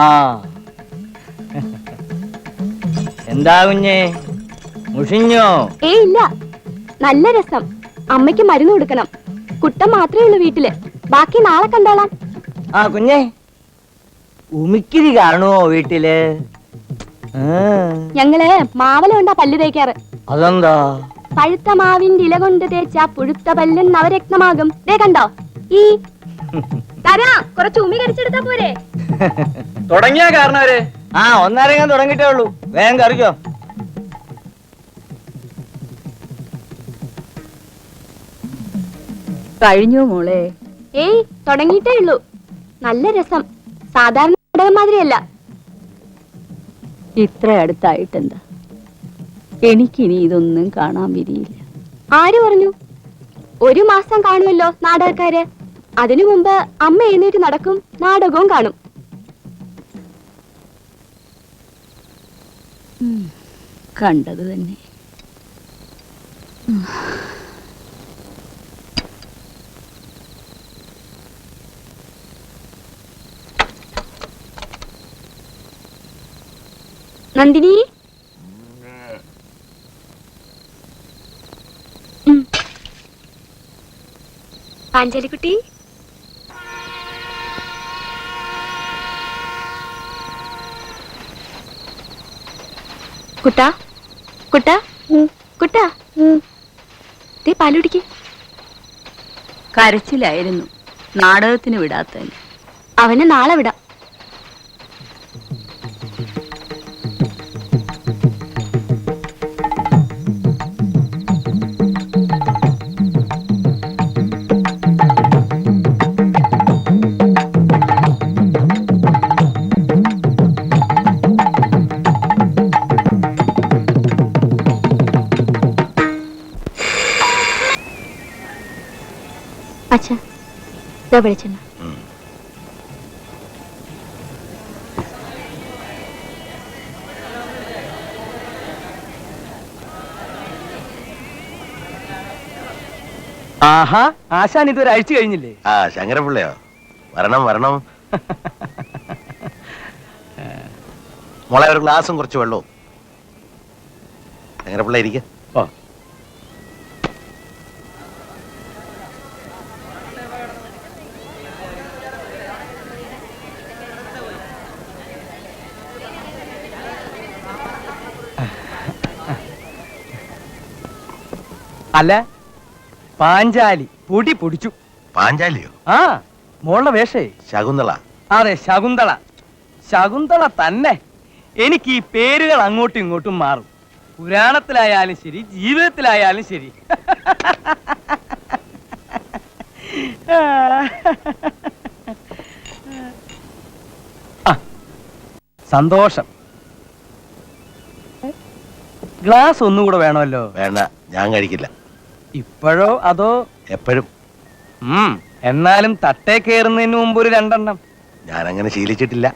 ആ എന്താ കുഞ്ഞേ, മുഷിഞ്ഞോ? ഇല്ല, നല്ല രസം. അമ്മയ്ക്ക് മരുന്ന് കൊടുക്കണം. കുട്ടൻ മാത്രമേ ഉള്ളൂ വീട്ടില്. ബാക്കി നാളെ കണ്ടോളാം. ആ കുഞ്ഞേ, ഉമിക്കിരി കാണുമോ വീട്ടില്? ഞങ്ങള് മാവല കൊണ്ടാ പല്ല് തേക്കാറ്. അതെന്താ? പഴുത്ത മാവിന്റെ ഇല കൊണ്ട് തേച്ചാ പുഴുത്ത പല്ലും നവരത്നമാകും. ദേ കണ്ടോ? ഈ തരാ കുറച്ച് ഉമി കടിച്ചെടുത്താ പോരെ? തുടങ്ങിയ കാരണവര് ഒന്നരങ്ങാൻ തുടങ്ങിട്ടേ ഉള്ളൂ. വേഗം കറിക്കോ. കഴിഞ്ഞു മോളെ. തുടങ്ങിയിട്ടേ ഉള്ളൂ. നല്ല രസം. സാധാരണ നാടകം മാതിരിയല്ല. ഇത്ര അടുത്തായിട്ടെന്താ, എനിക്കിനി ഇതൊന്നും കാണാൻ വിധിയില്ല. ആര് പറഞ്ഞു? 1 മാസം കാണുമല്ലോ നാടകക്കാര്. അതിനു മുമ്പ് അമ്മ എഴുന്നേറ്റ് നടക്കും, നാടകവും കാണും. കണ്ടത് തന്നെ. നന്ദിനി, പാഞ്ചാലിക്കുട്ടി, കുട്ടാ കുട്ടാ കുട്ടാ, ദേ പാലുടിക്ക്. കരച്ചിലായിരുന്നു, നാടകത്തിന് വിടാത്ത. അവനെ നാളെ വിടാം. അച്ഛാ, വിളിച്ചെണ്ണ. ആഹാ, ആശാൻ ഇതൊരു അഴിച്ചു കഴിഞ്ഞില്ലേ? ശങ്കരപിള്ളയോ? വരണം വരണം. മോളെ, ഒരു ഗ്ലാസും കുറച്ച് വെള്ളവും. ശങ്കരപിള്ള ഇരിക്ക. അല്ല, പാഞ്ചാലി പൊടി പൊടിച്ചു. പാഞ്ചാലിയോ? മോളുടെ വേഷേ ശകുന്തള. അതെ, ശകുന്തള. ശകുന്തള തന്നെ. എനിക്ക് ഈ പേരുകൾ അങ്ങോട്ടും ഇങ്ങോട്ടും മാറും. പുരാണത്തിലായാലും ശരി, ജീവിതത്തിലായാലും ശരി. സന്തോഷം. ഗ്ലാസ് ഒന്നുകൂടെ വേണമല്ലോ? വേണ്ട, ഞാൻ കഴിക്കില്ല. ഇപ്പോഴോ അതോ എപ്പോഴും? എന്നാലും തട്ടേ കയറുന്നതിന് മുമ്പ് ഒരു 2 എണ്ണം. ഞാൻ അങ്ങനെ ശീലിച്ചിട്ടില്ല.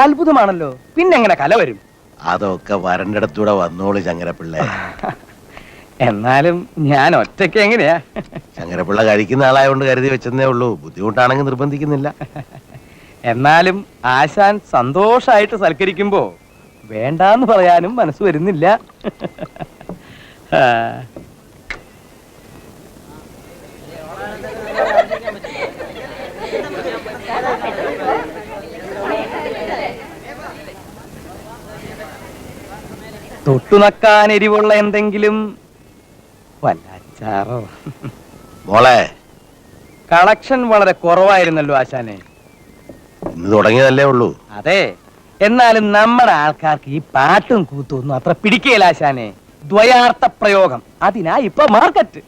അത്ഭുതമാണല്ലോ. പിന്നെങ്ങനെ കല വരും? അതൊക്കെ വരണ്ടിടത്തൂടെ വന്നോളൂ ശങ്കരപിള്ള. എന്നാലും ഞാൻ ഒറ്റയ്ക്ക് എങ്ങനെയാ? ശങ്കരപിള്ള കഴിക്കുന്ന ആളായോണ്ട് കരുതി വെച്ചെന്നേ ഉള്ളൂ. ബുദ്ധിമുട്ടാണെങ്കിൽ നിർബന്ധിക്കുന്നില്ല. എന്നാലും ആശാൻ സന്തോഷായിട്ട് സൽക്കരിക്കുമ്പോ വേണ്ടാന്ന് പറയാനും മനസ്സ് വരുന്നില്ല. തൊട്ടുനക്കാൻ എരിവുള്ള എന്തെങ്കിലും, വല്ല അച്ചാറോ? മോളെ, കളക്ഷൻ വളരെ കുറവായിരുന്നല്ലോ ആശാനെ. ഇന്ന് തുടങ്ങിയതല്ലേ ഉള്ളൂ. അതെ, എന്നാലും നമ്മുടെ ആൾക്കാർക്ക് ഈ പാട്ടും കൂത്തും ഒന്നും അത്ര പിടിക്കുകയില്ല ആശാനെ. ദ്വയാർത്ഥ പ്രയോഗം, അതിനാ ഇപ്പൊ മാർക്കറ്റ്.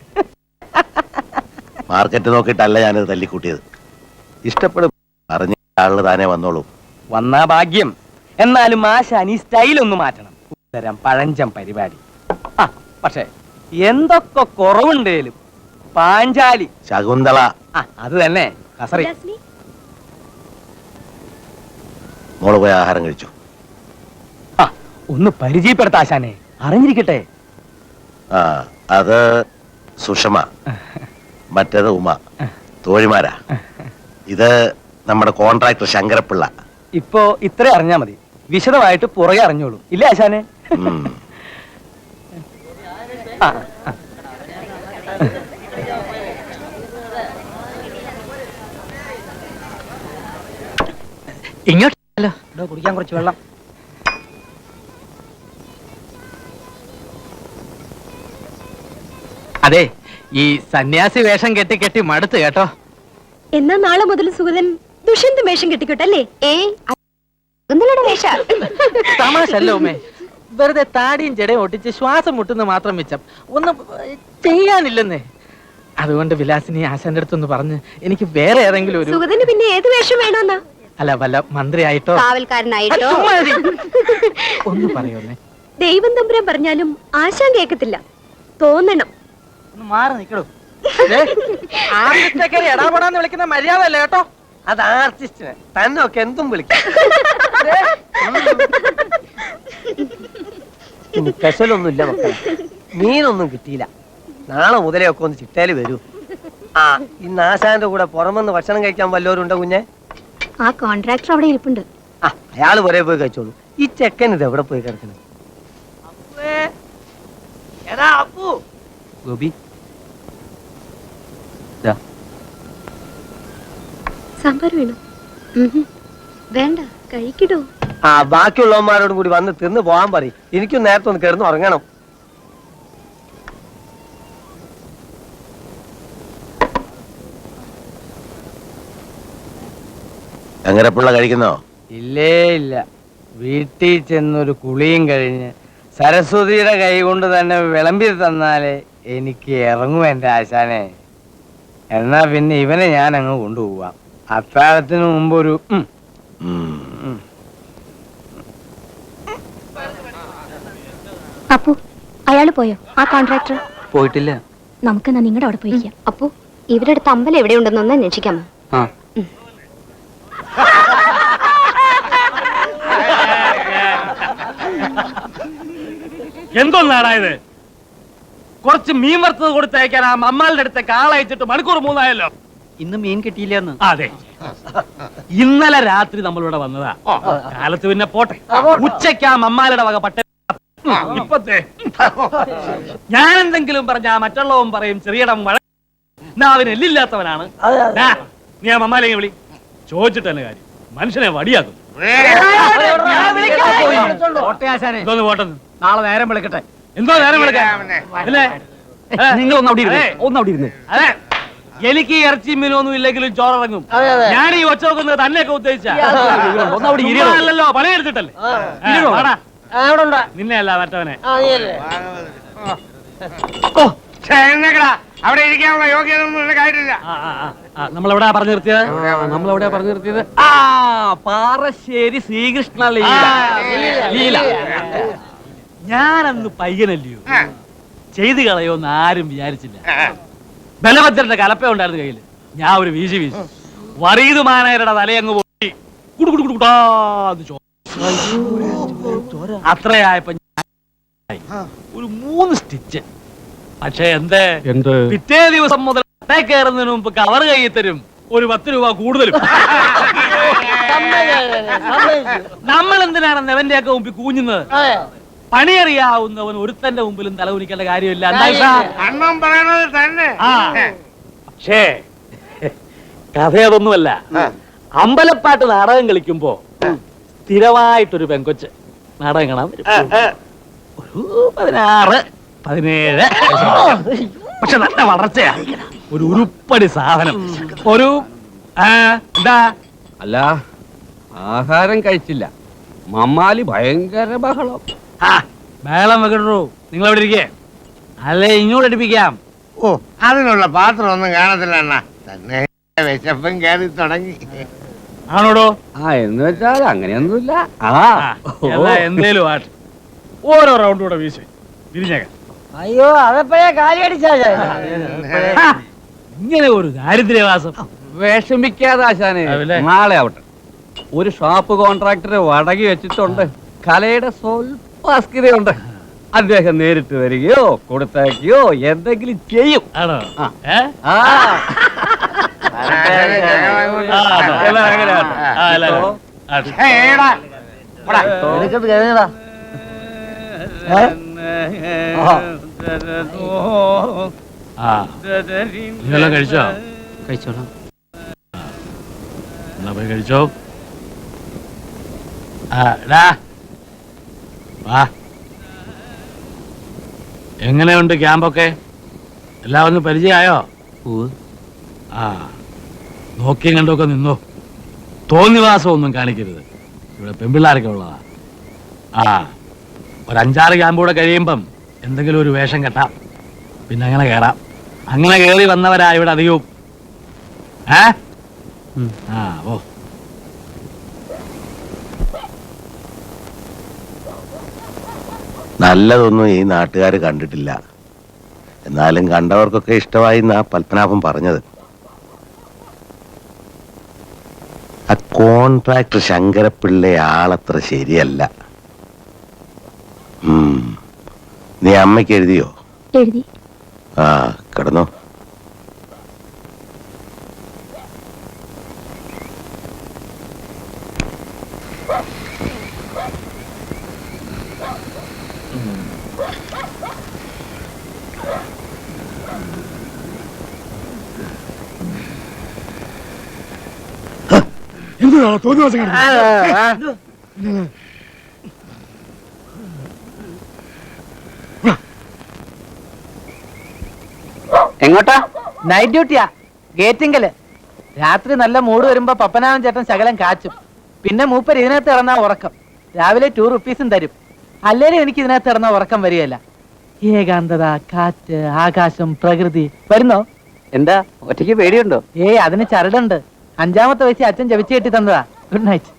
മാർക്കറ്റ് നോക്കിയിട്ടല്ല ഞാനിത് തല്ലിക്കൂട്ടിയത്. ഇഷ്ടപ്പെടും അറിഞ്ഞ ആള് താനേ വന്നോളൂ. വന്നാ ഭാഗ്യം. എന്നാലും ആശാൻ ഈ സ്റ്റൈലൊന്ന് മാറ്റണം. തരം പഴഞ്ചം പരിപാടി. പക്ഷേ എന്തൊക്കെ കുറവുണ്ടേലും പാഞ്ചാലി, ശകുന്തള, അത് തന്നെ. കസറി. മോള് പോയി ആഹാരം കഴിച്ചു. ഒന്ന് പരിചയപ്പെടുത്ത ആശാനെ, അറിഞ്ഞിരിക്കട്ടെ. അത് സുഷമ, മറ്റേത് ഉമ. തോഴിമാരാ. ഇത് നമ്മുടെ കോൺട്രാക്ടർ ശങ്കരപിള്ള. ഇപ്പോ ഇത്ര അറിഞ്ഞാ മതി, വിശദമായിട്ട് പുറകെ അറിഞ്ഞോളൂ. ഇല്ലേ ആശാനെ? ഉം. ആ, ആ. ഇങ്ങോട്ടല്ലോ കുടിക്കാൻ കുറച്ച് വെള്ളം. അതെ, ഈ സന്യാസി വേഷം കെട്ടി കെട്ടി മടുത്ത് കേട്ടോ. എന്നാ നാളെ മുതൽ സുഗതൻ ദുഷ്യന്ത വേഷം കെട്ടിക്കോട്ടല്ലേ? വേഷ തമാശല്ലോ ഉമ്മേ. വെറുതെ താടിയും ജടയും ഒട്ടിച്ച് ശ്വാസം മുട്ടുന്ന മാത്രം മിച്ചം, ഒന്നും ചെയ്യാനില്ലെന്നേ. അതുകൊണ്ട് വിലാസിനി ആശാന്റെ അടുത്തൊന്ന് പറഞ്ഞ് എനിക്ക് വേറെ ഏതെങ്കിലും ഒരു സുഗതന് പിന്നെ ഏത് വേഷം വേണമെന്നാ? അല്ല, വല്ല മന്ത്രിയായിട്ടോ കാവൽക്കാരനായിട്ടോ ഒന്ന് പറയുന്നേ. ദൈവം തമ്പുരാൻ പറഞ്ഞാലും ആശാൻ കേക്കത്തില്ല, തോന്നണം. ഒന്ന് മാറി നിക്കടോ. ആർട്ടിസ്റ്റൊക്കെ എടാപെടാന്ന് വിളിക്കുന്ന മര്യാദ അല്ലേ കേട്ടോ. അത് ആർട്ടിസ്റ്റിനെ തന്നൊക്കെ എന്തും വിളിക്കും. ഇനി സ്പെഷ്യലൊന്നുമില്ല മക്കളെ, മീനൊന്നും കിട്ടിയില്ല. നാളെ മുതലേ ഒക്കെ ഒന്ന് ചിട്ടേല് വരൂ. ആ, ഇന്ന് ആശാന്റെ കൂടെ പുറമെന്ന് ഭക്ഷണം കഴിക്കാൻ വല്ലവരും ഉണ്ടോ കുഞ്ഞെ? ആ കോൺട്രാക്ടർ അവിടെ ഇരിപ്പുണ്ട്. ആ, അയാള് പുറേ പോയി കഴിച്ചോളൂ. ഈ ചെക്കൻ ഇത് എവിടെ പോയി കിടക്കണം? ഗോപി, സാമ്പാർ വേണം? വേണ്ട, കഴിക്കട്ടോ. ആ, ബാക്കിയുള്ളവന്മാരോടും കൂടി വന്ന് തിന്ന് പോകാൻ പറയും. എനിക്കും നേരത്തെ ഒന്ന് കിടന്ന് ഉറങ്ങണം. അങ്ങരപ്പിള്ള കഴിക്കുന്നോ? ഇല്ലേ ഇല്ല, വീട്ടിൽ ചെന്നൊരു കുളിയും കഴിഞ്ഞ് സരസ്വതിയുടെ കൈ കൊണ്ട് തന്നെ വിളമ്പി തന്നാലേ എനിക്ക് ഇറങ്ങും എന്റെ ആശാനെ. എന്നാ പിന്നെ ഇവനെ ഞാൻ അങ്ങ് കൊണ്ടുപോവാം. അത്താഴത്തിന് മുമ്പൊരു ഉം. അപ്പു, അയാള് പോയോ? ആ കോൺട്രാക്ടർ പോയിട്ടില്ല. നമുക്കെന്നാ നിങ്ങളുടെ അവിടെ പോയിരിക്കാം. അപ്പു, ഇവരുടെ അടുത്ത് അമ്പലം എവിടെയുണ്ടെന്നൊന്ന് അന്വേഷിക്കാമോ? ആ, എന്തോന്നാടായത്? കുറച്ച് മീൻ വറുത്തത് കൊടുത്തയക്കാൻ ആ അമ്മാളുടെ അടുത്തേക്ക് ആളയച്ചിട്ട് മണിക്കൂർ 3 ആയല്ലോ. ഇന്ന് മീൻ കിട്ടിയില്ലെന്ന്. അതെ, ഇന്നലെ രാത്രി നമ്മളിവിടെ വന്നതാ. കാലത്ത് പിന്നെ പോട്ടെ, ഉച്ചയ്ക്ക് ആ അമ്മാളുടെ വക പട്ട ഇപ്പത്തെ ഞാൻ എന്തെങ്കിലും പറഞ്ഞാ മറ്റുള്ളവൻ പറയും ചെറിയടം അവന് എല്ലില്ലാത്തവനാണ്. ദാ, നീ ആ മമ്മാലെ വിളി, ചോദിച്ചിട്ട് തന്നെ കാര്യം. മനുഷ്യനെ വടിയാക്കും. എന്തോന്ന് പോട്ടെന്ന്? നാളെ നേരം വിളിക്കട്ടെ. എന്തോ നേരം വിളിക്കാൻ? നിങ്ങൾ ഒന്ന് അവിടെ ഇരുന്ന്. അതെ, എനിക്ക് ഇറച്ചി മീനൊന്നും ഇല്ലെങ്കിലും ചോറിറങ്ങും. ഞാൻ ഈ ഒച്ച നോക്കുന്നത് തന്നെയൊക്കെ ഉദ്ദേശിച്ചല്ലോ, പണിയെടുത്തിട്ടല്ലേ. നിന്നെ അല്ല മറ്റവനെ. അവിടെ ഇരിക്കാനുള്ള യോഗ്യത ഒന്നും കാര്യമില്ല. നമ്മളെവിടാ പറഞ്ഞു നിർത്തിയത്? ആ, പാറശ്ശേരി ശ്രീകൃഷ്ണ ലീല. ഞാനന്ന് പയ്യനല്ലയോ, ചെയ്തു കളയോന്ന് ആരും വിചാരിച്ചില്ല. ബലഭദ്രന്റെ കലപ്പ ഉണ്ടായിരുന്നു കയ്യില്. ഞാൻ ഒരു വീശി വറീത് മാനേരുടെ തലയങ്ങ് പോയി അത്രയായപ്പോ ഒരു 3 സ്റ്റിച്ച്. പക്ഷെ എന്ത് പിറ്റേ ദിവസം മുതൽ കയറുന്നതിന് മുമ്പ് കവർ കയ്യിൽ തരും, ഒരു 10 രൂപ കൂടുതലും. നമ്മൾ എന്തിനാണ് അവന്റെയൊക്കെ മുമ്പിൽ കൂഞ്ഞുന്നത്? പണിയറിയാവുന്നവൻ ഒരുത്തന്റെ മുമ്പിലും തലകുനിക്കേണ്ട കാര്യമില്ല. അണ്ണം പറയണത് തന്നെ. പക്ഷേ കഥയതൊന്നുമല്ല. അമ്പലപ്പാട്ട് നാടകം കളിക്കുമ്പോ സ്ഥിരമായിട്ടൊരു പെങ്കൊച്ച് നാടകം കാണാൻ വരും. ഒരു 16, 17. പക്ഷെ നല്ല വളർച്ചയാ, ഒരു ഉരുപ്പടി സാധനം. ഒരു എന്താ? അല്ല, ആഹാരം കഴിച്ചില്ല. മമ്മാലി ഭയങ്കര ബഹളം. മേളം വെക്കണോ? നിങ്ങൾ എവിടെ ഇരിക്കേ? അല്ലെ ഇങ്ങോട്ട് അടുപ്പിക്കാം. ഓ, അതിനുള്ള പാത്രം ഒന്നും കാണത്തില്ല അണ്ണ. തന്നെ വിശപ്പും കയറി തുടങ്ങി. ആണോടോ? എന്ന് വെച്ചാൽ അങ്ങനെയൊന്നുമില്ല. എന്തേലും ആട്ടെ, ഓരോ റൗണ്ട് കൂടെ വീശി തിരിഞ്ഞേക്കാം. അയ്യോ, അതെപ്പോഴേ കാലിയടിച്ചാ. ഇങ്ങനെ ഒരു ദാരിദ്ര്യവാസം. വിഷമിക്കാതെ ആശാനെ, അതല്ലേ? നാളെ ആവട്ടെ. ഒരു ഷോപ്പ് കോൺട്രാക്ടറെ വടകി വെച്ചിട്ടുണ്ട്. കലയുടെ സ്വൽപ്പ അസ്ഥിരയുണ്ട്. അദ്ദേഹം നേരിട്ട് വരികയോ കൊടുത്തയക്കുകയോ എന്തെങ്കിലും ചെയ്യും. ആണോ? ഏടാ പോടാ. എടുക്കത്ത് കഴിഞ്ഞതാ ഏ? ആഹാ. ആ നിങ്ങളെല്ലാം കഴിച്ചോ? കഴിച്ചോളാം. എന്നാ പോയി കഴിച്ചോ. ആ എടാ വാ. എങ്ങനെയുണ്ട് ക്യാമ്പൊക്കെ? എല്ലാം ഒന്ന് പരിചയമായോ? ആ നോക്കിയും കണ്ടൊക്കെ നിന്നോ. തോന്നിവാസം ഒന്നും കാണിക്കരുത്. ഇവിടെ പെൺപിള്ളാരൊക്കെ ഉള്ളതാ. ആ ഒരു 5-6 ക്യാമ്പ് കൂടെ കഴിയുമ്പം എന്തെങ്കിലും ഒരു വേഷം കെട്ടാം. പിന്നെ അങ്ങനെ കയറാം. അങ്ങനെ കയറി വന്നവരാ ഇവിടെ അധികവും. ആ ഓ നല്ലതൊന്നും ഈ നാട്ടുകാർ കണ്ടിട്ടില്ല. എന്നാലും കണ്ടവർക്കൊക്കെ ഇഷ്ടമായി എന്നാ പത്മനാഭൻ പറഞ്ഞത്. ആ കോൺട്രാക്ടർ ശങ്കരപ്പിള്ള ആളത്ര ശരിയല്ല. നീ അമ്മയ്ക്ക് എഴുതിയോ? എഴുതി. ആ കിടന്നോ. എങ്ങോട്ടാ? നൈറ്റ് ഡ്യൂട്ടിയാ, ഗേറ്റിങ്കല്. രാത്രി നല്ല മൂഡ് വരുമ്പോ പപ്പനാവൻ ചേട്ടൻ ശകലം കാച്ചും. പിന്നെ മൂപ്പർ ഇതിനകത്ത് ഇറങ്ങാ ഉറക്കം. രാവിലെ 2 റുപ്പീസും തരും. അല്ലേലും എനിക്ക് ഇതിനകത്ത് ഇറങ്ങാ ഉറക്കം വരികയല്ല. ഏകാന്തത, കാറ്റ്, ആകാശം, പ്രകൃതി. വരുന്നോ? എന്താ ഒറ്റയ്ക്ക് പേടിയുണ്ടോ? അതിന് ചരടുണ്ട്. 5-ാമത്തെ വയസ്സിൽ അച്ഛൻ ജപിച്ചു കെട്ടി തന്നതാ. Good night.